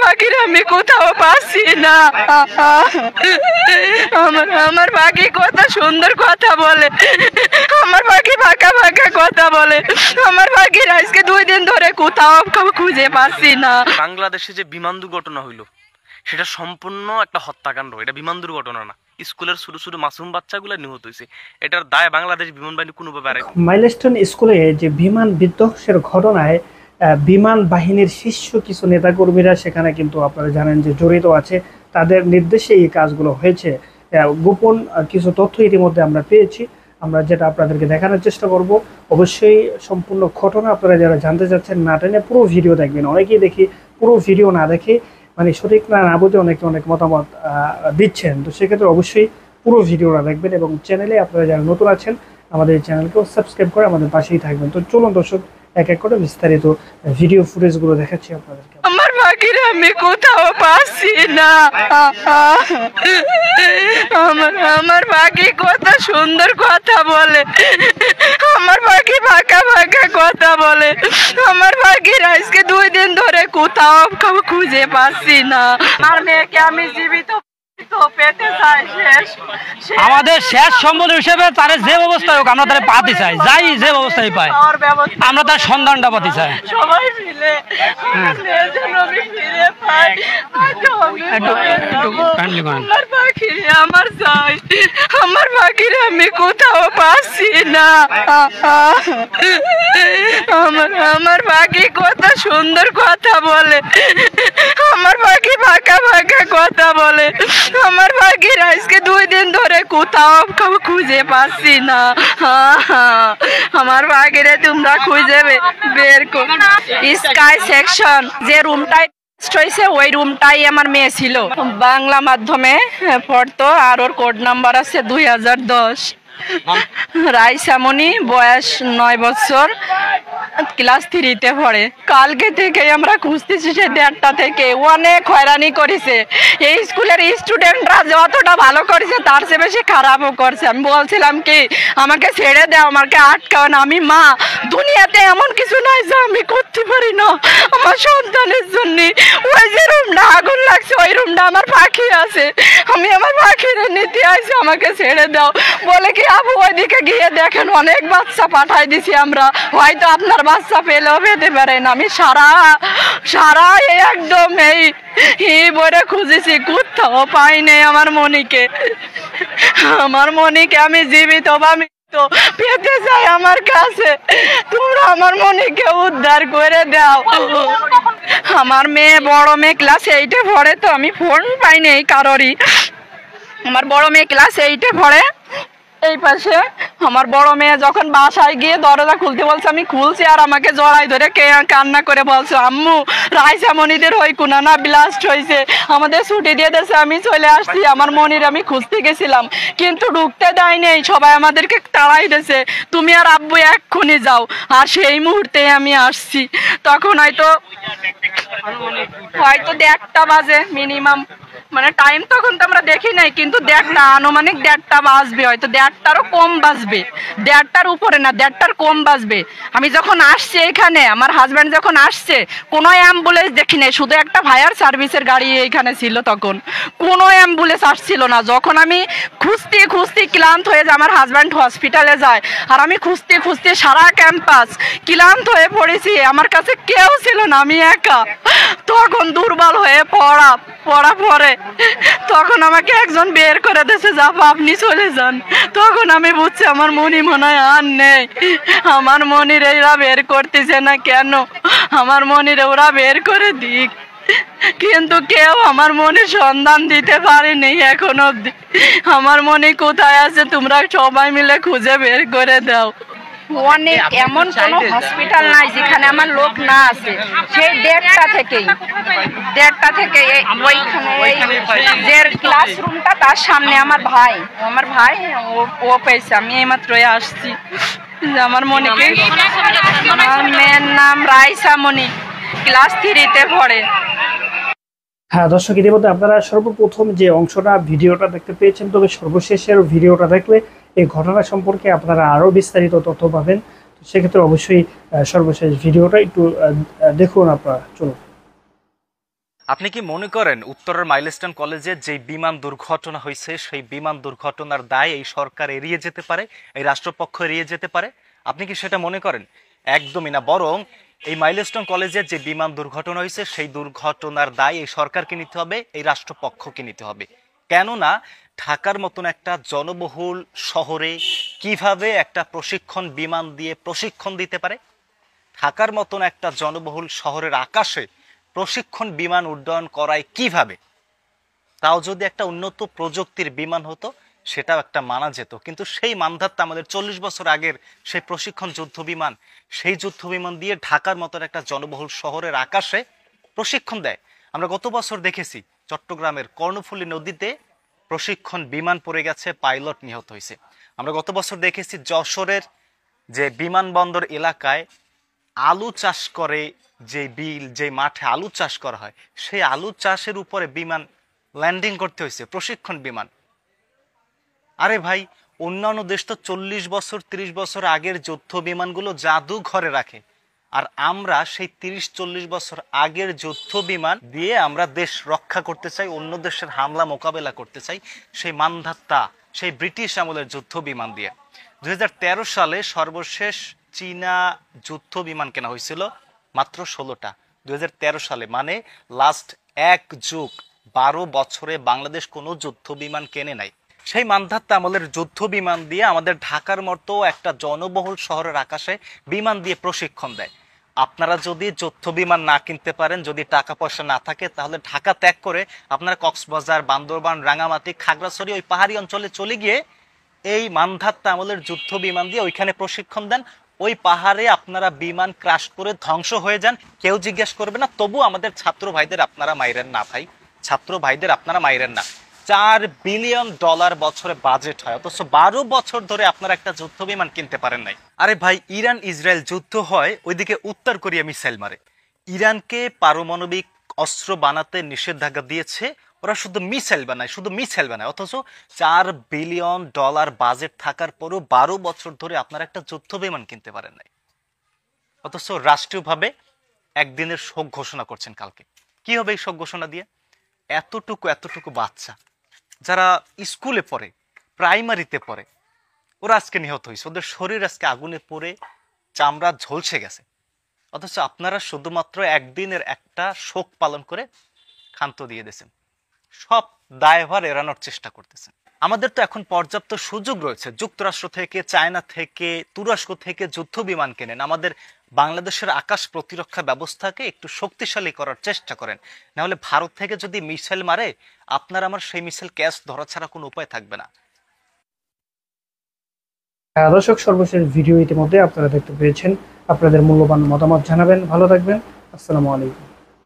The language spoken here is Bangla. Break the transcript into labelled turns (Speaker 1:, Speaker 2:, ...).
Speaker 1: পাখির আমি কোথাও পাচ্ছি না। আমার পাখি কত সুন্দর কথা বলে, আমার পাখি ফাঁকা ফাঁকা কথা বলে, আমার পাখির আজকে 2 দিন ধরে কোথাও খুঁজে পাচ্ছি না।
Speaker 2: বাংলাদেশে যে বিমান দুর্ঘটনা হইলো সেটা সম্পূর্ণ একটা হত্যাকাণ্ড, এটা বিমান দুর্ঘটনা না। স্কুলের ছোট ছোট মাসুম বাচ্চাগুলো নিহত হয়েছে, এটার দায় বাংলাদেশ বিমান বাহিনী কোনোভাবে আর।
Speaker 3: মাইলস্টোন স্কুলে যে বিমান বিধ্বংসের ঘটনায় বিমান বাহিনীর শীর্ষ কিছু নেতাকর্মীরা সেখানে কিন্তু আপনারা জানেন যে জড়িত আছে, তাদের নির্দেশে এই কাজগুলো হয়েছে। গোপন কিছু তথ্য ইতিমধ্যে আমরা পেয়েছি, আমরা যেটা আপনাদেরকে দেখানোর চেষ্টা করব। অবশ্যই সম্পূর্ণ ঘটনা আপনারা যারা জানতে চাচ্ছেন না টেনে পুরো ভিডিও দেখবেন। অনেকেই দেখি পুরো ভিডিও না দেখে মানে সঠিক না বুঝে অনেকে অনেক মতামত দিচ্ছেন, তো সেক্ষেত্রে অবশ্যই পুরো ভিডিওটা দেখবেন এবং চ্যানেলে আপনারা যারা নতুন আছেন আমাদের এই চ্যানেলকেও সাবস্ক্রাইব করে আমাদের পাশেই থাকবেন। তো চলুন দর্শক এক এক করে বিস্তারিত ভিডিও ফুটেজগুলো দেখাচ্ছি আপনাদেরকে।
Speaker 1: আমার পাখির আমি কোথাও পাচ্ছি না, আমার পাখি কত সুন্দর কথা বলে, আমার পাখি ফাঁকা ফাঁকা কথা বলে, আমার পাখির আজকে 2 দিন ধরে কোথাও খুঁজে পাচ্ছি না। আমার মেয়েকে আমি জীবিত পেতে চাই,
Speaker 4: আমাদের শেষ সম্বল হিসেবে তার যে অবস্থায় হোক আমরা তারা পাতে চাই, যাই যে অবস্থায় পাই আমরা তার সন্ধানটা পাতে চাই।
Speaker 1: সবাই মিলে আমার পাখি আমার চাই, আমার পাখির আমি কোথাও পাচ্ছি না। আমার পাখি কত সুন্দর কথা বলে, আমার পাখি ফাঁকা ফাঁকা কথা বলে, আমার পাখির আজকে 2 দিন ধরে কোথাও খুঁজে পাচ্ছি না। আমার পাখিরে তোমরা খুঁজে বের করো। স্কাই সেকশন যে রুমটাই হয়েছে ওই রুমটাই আমার মেয়ে ছিল, বাংলা মাধ্যমে পড়তো, আর ওর কোড নাম্বার আছে 2010। রাইসামণি, বয়স 9 বছর, ক্লাস 3-তে পড়ে। কালকে থেকে আমরা খুঁজতেছি, সে 1:30 থেকে অনেক হয়রানি করেছে। এই স্কুলের স্টুডেন্টরা যতটা ভালো করেছে তার চেয়ে বেশি খারাপও করছে। আমি বলছিলাম কি আমাকে ছেড়ে দাও, আমাকে আটকাও না, আমি মা, দুনিয়াতে এমন কিছু নয় যে আমি করতে পারি না আমার সন্তানের জন্য। ওই যে রুমটা আগুন লাগছে ওই রুমটা আমার পাখি আছে, আমি আমার পাখির নিতে আসি, আমাকে ছেড়ে দাও। বলে কি আপু ওইদিকে গিয়ে দেখেন অনেক বাচ্চা পাঠাই দিছি আমরা, হয়তো আপনার বাচ্চা পেলেও পেতে পারেন। আমি সারা একদম এই বলে খুঁজেছি, কোথাও পাই নেই আমার মনিকে। আমার মনিকে আমি জীবিত পেতে চাই আমার কাছে, তোমরা আমার মনিকে উদ্ধার করে দাও। আমার মেয়ে, বড় মেয়ে ক্লাস 8-এ পড়ে, তো আমি ফোন পাই নেই কারোরই। আমার বড় মেয়ে ক্লাস 8-এ পড়ে। এই পাশে আমার বড় মেয়ে যখন বাসায় গিয়ে দরজা খুলতে বলছে আমি খুলছি, আর আমাকে জড়াই ধরে কান্না করে বলছে আম্মু রাইসামণিদের ওই কোনা না ব্লাস্ট হয়েছে, আমাদের ছুটি দিয়ে দিয়েছে, আমি চলে আসছি। আমার মনির আমি খুঁজতে গেছিলাম কিন্তু ঢুকতে দেয়নি, সবাই আমাদেরকে তাড়াই দিয়েছে, তুমি আর আব্বু এক্ষুনি যাও। আর সেই মুহূর্তে আমি আসছি, তখন হয়তো 1:30 বাজে মিনিমাম, মানে টাইম তখন তো আমরা দেখি নাই, কিন্তু আনুমানিক 1:30 বাজবে, হয়তো 1:30-টারও কম বাজবে, 1:30-টার উপরে না, 1:30-টার কম বাজবে। আমি যখন আসছি এখানে, আমার হাজব্যান্ড যখন আসছে, কোনো অ্যাম্বুলেন্স দেখি নাই, শুধু একটা ফায়ার সার্ভিসের গাড়ি এখানে ছিল, তখন কোনো অ্যাম্বুলেন্স আসছিল না। যখন আমি খুঁজতে ক্লান্ত হয়ে যায়, আমার হাজব্যান্ড হসপিটালে যায়, আর আমি খুঁজতে সারা ক্যাম্পাস ক্লান্ত হয়ে পড়েছি, আমার কাছে কেউ ছিল না, আমি একা। তখন দুর্বল হয়ে পড়া পরে তখন আমাকে একজন বের করে দিয়েছে, যাব আপনি চলে যান। তখন আমি বুঝছি আমার মনি মনে হয় আর নেই, আমার মনির এরা বের করতেছে না কেন, আমার মনির ওরা বের করে দিক, কিন্তু কেউ আমার মনির সন্ধান দিতে পারেনি এখন অব্দি। আমার মনি কোথায় আছে তোমরা সবাই মিলে খুঁজে বের করে দাও। অনেক এমন কোনো হসপিটাল নাই যেখানে আমার লোক না আছে, সেই 1:30 থেকে ওইখানে যে ক্লাসরুমটা তার সামনে আমার ভাই ও পেয়েছে, আমি এইমাত্রই আসছি। আমার মনিকে, আমার মেয়ের নাম রাইসামণি, ক্লাস 3-তে পড়ে।
Speaker 3: হ্যাঁ দর্শক, ইতিমধ্যে আপনারা সর্বপ্রথম যে অংশটা ভিডিওটা দেখতে পেয়েছেন, তবে সর্বশেষের ভিডিওটা দেখলে এই ঘটনা সম্পর্কে আপনারা আরও বিস্তারিত তথ্য পাবেন। তো সেক্ষেত্রে অবশ্যই সর্বশেষ ভিডিওটা একটু দেখুন আপনারা। চলুন।
Speaker 5: আপনি কি মনে করেন উত্তরের মাইলস্টোন কলেজে যে বিমান দুর্ঘটনা হয়েছে সেই বিমান দুর্ঘটনার দায় এই সরকার এড়িয়ে যেতে পারে, এই রাষ্ট্রপক্ষ এড়িয়ে যেতে পারে? আপনি কি সেটা মনে করেন? একদমই না। বরং এই মাইলস্টোন কলেজে যে বিমান দুর্ঘটনা হয়েছে সেই দুর্ঘটনার দায় এই সরকারকে নিতে হবে, এই রাষ্ট্রপক্ষকে নিতে হবে। কেননা ঢাকার মতন একটা জনবহুল শহরে কিভাবে একটা প্রশিক্ষণ বিমান দিয়ে প্রশিক্ষণ দিতে পারে? ঢাকার মতন একটা জনবহুল শহরের আকাশে প্রশিক্ষণ বিমান উড্ডয়ন করায় কিভাবে? তাও যদি একটা উন্নত প্রযুক্তির বিমান হতো সেটাও একটা মানা যেত, কিন্তু সেই মানধাত্তা আমাদের 40 বছর আগের সেই প্রশিক্ষণ যুদ্ধ বিমান, সেই যুদ্ধ বিমান দিয়ে ঢাকার মতন একটা জনবহুল শহরের আকাশে প্রশিক্ষণ দেয়। আমরা গত বছর দেখেছি চট্টগ্রামের কর্ণফুলী নদীতে প্রশিক্ষণ বিমান পড়ে গেছে, পাইলট নিহত হয়েছে। আমরা গত বছর দেখেছি যশোরের যে বিমানবন্দর এলাকায় আলু চাষ করে, যে বিল, যে মাঠে আলু চাষ করা হয়, সেই আলু চাষের উপরে বিমান ল্যান্ডিং করতে হয়েছে, প্রশিক্ষণ বিমান। আরে ভাই, অন্যান্য দেশ তো 40 বছর 30 বছর আগের যুদ্ধ বিমানগুলো জাদু ঘরে রাখে, আর আমরা সেই 30-40 বছর আগের যুদ্ধ বিমান দিয়ে আমরা দেশ রক্ষা করতে চাই, অন্য দেশের হামলা মোকাবেলা করতে চাই সেই মানধাত্তা, সেই ব্রিটিশ আমলের যুদ্ধ বিমান দিয়ে। 2013 সালে সর্বশেষ চীনা যুদ্ধ বিমান কেনা হয়েছিল মাত্র 16টা। 2013 সালে, মানে লাস্ট 1 যুগ 12 বছরে বাংলাদেশ কোনো যুদ্ধ বিমান কেনে নাই। সেই মানধাত্তা আমলের যুদ্ধ বিমান দিয়ে আমাদের ঢাকার মতো একটা জনবহুল শহরের আকাশে বিমান দিয়ে প্রশিক্ষণ দেয়। আপনারা যদি যুদ্ধ বিমান না কিনতে পারেন, যদি টাকা পয়সা না থাকে, তাহলে ঢাকা ত্যাগ করে আপনারা কক্সবাজার, বান্দরবান, রাঙামাটি, খাগড়াছড়ি ওই পাহাড়ি অঞ্চলে চলে গিয়ে এই মানধাত্তা আমলের যুদ্ধ বিমান দিয়ে ওইখানে প্রশিক্ষণ দেন। ওই পাহাড়ে আপনারা বিমান ক্রাশ করে ধ্বংস হয়ে যান, কেউ জিজ্ঞেস করবে না। তবু আমাদের ছাত্র ভাইদের আপনারা মাইরেন না ভাই, ছাত্র ভাইদের আপনারা মাইরেন না। $4 বিলিয়ন বছরে বাজেট হয়, অথচ 12 বছর ধরে আপনারা একটা যুদ্ধ বিমান কিনতে পারেন নাই। আরে ভাই, ইরান ইসরায়েল যুদ্ধ হয়, ওইদিকে উত্তর কোরিয়া মিসাইল মারে। ইরানকে পারমাণবিক অস্ত্র বানাতে নিষেধাজ্ঞা দিয়েছে, ওরা শুধু মিসাইল বানায়, অথচ $4 বিলিয়ন বাজেট থাকার পরও 12 বছর ধরে আপনারা একটা যুদ্ধ বিমান কিনতে পারেন নাই। অথচ রাষ্ট্রীয়ভাবে একদিনের শোক ঘোষণা করছেন কালকে। কি হবে এই শোক ঘোষণা দিয়ে? এতটুকু বাচ্চা যারা স্কুলে পড়ে, প্রাইমারিতে পড়ে, ওরা আজকে নিহত হয়েছে, ওদের শরীর আজকে আগুনে পড়ে চামড়া ঝলসে গেছে। অথচ আপনারা শুধুমাত্র একদিনের একটা শোক পালন করে ক্ষান্ত দিয়ে দিয়েছেন, সব দায়ভার এড়ানোর চেষ্টা করতেছেন। আমাদের তো এখন পর্যাপ্ত সুযোগ রয়েছে, যুক্তরাষ্ট্র থেকে, চায়না থেকে, তুরস্ক থেকে যুদ্ধ বিমান কেনেন, আমাদের বাংলাদেশের আকাশ প্রতিরক্ষা ব্যবস্থাকে একটু শক্তিশালী করার চেষ্টা করেন। নাহলে ভারত থেকে যদি মিসাইল মারে, আপনার আমার সেই মিসাইল ক্যাচ ধরা ছাড়া কোনো উপায় থাকবে না।
Speaker 3: দর্শক, সর্বশেষ ভিডিও ইতিমধ্যে আপনারা দেখতে পেয়েছেন। আপনাদের মূল্যবান মতামত জানাবেন। ভালো থাকবেন। আসসালামু আলাইকুম।